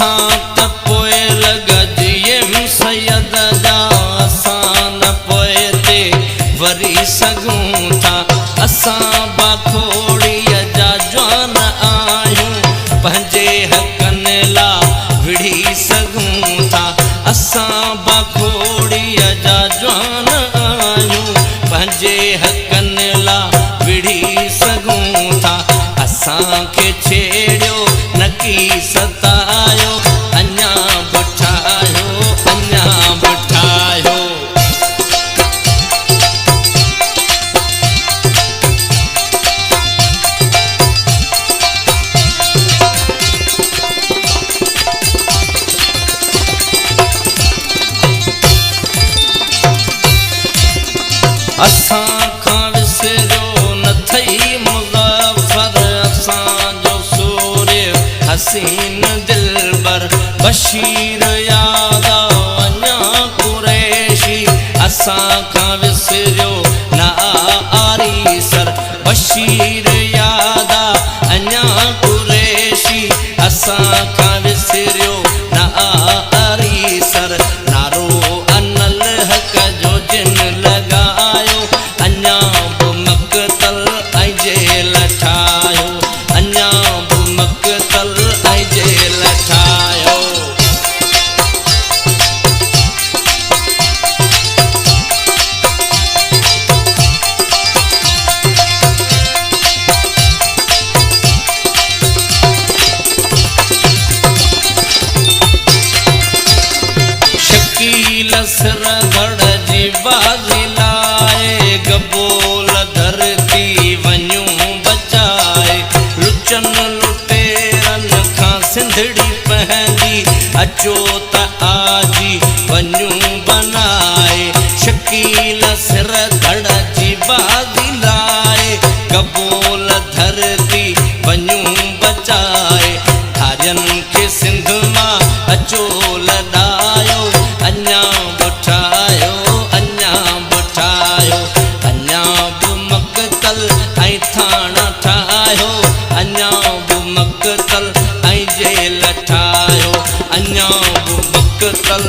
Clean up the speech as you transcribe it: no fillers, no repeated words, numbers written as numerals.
असां त पोइ लॻजियम सैयद जा असां न पोइ ते वरी सघूं था असां बाखोड़ीअ जा जवान आहियूं पंहिंजे हक़नि लाइ विढ़ी सघूं था असां बाखोड़ीअ जा जवान आहियूं पंहिंजे हक़नि लाइ विढ़ी सघूं था असांखे छेड़ियो न की सतायो अञा बिठायो अञा बिठायो असां खां विसरियो न थई मुज़फ़र असांजो सूर्य हसीन दिलबर बशीर याद अञा कुरैशी असां खां विसरियो न आरीसर बशीर याद अञा कुरैशी असां खां विसरियो न आरीसर नारो अनल हक़ जो जिन लॻायो अञा बि मक़तल ऐं जेल ठाहियो अञा बि मक़तल ऐं जेल ठाहियो शकील सिर धड़ जी बाज़ी लाए गबोल धरती वञूं बचाए लुचन लुटेरन खां सिंधड़ी पंहिंजी अचो त आजी वञूं बनाए शकील सिर धड़ जी बाज़ी लाए गबोल धरती वञूं बचाए धारियनि खे सिंध मां अचो लॾायो अञा बिठायो अञा बिठायो अञा बि मक़तल ऐं थाणा ठाहियो अञा बि मक़तल ऐं जेल ठाहियो अञा बि मक़तल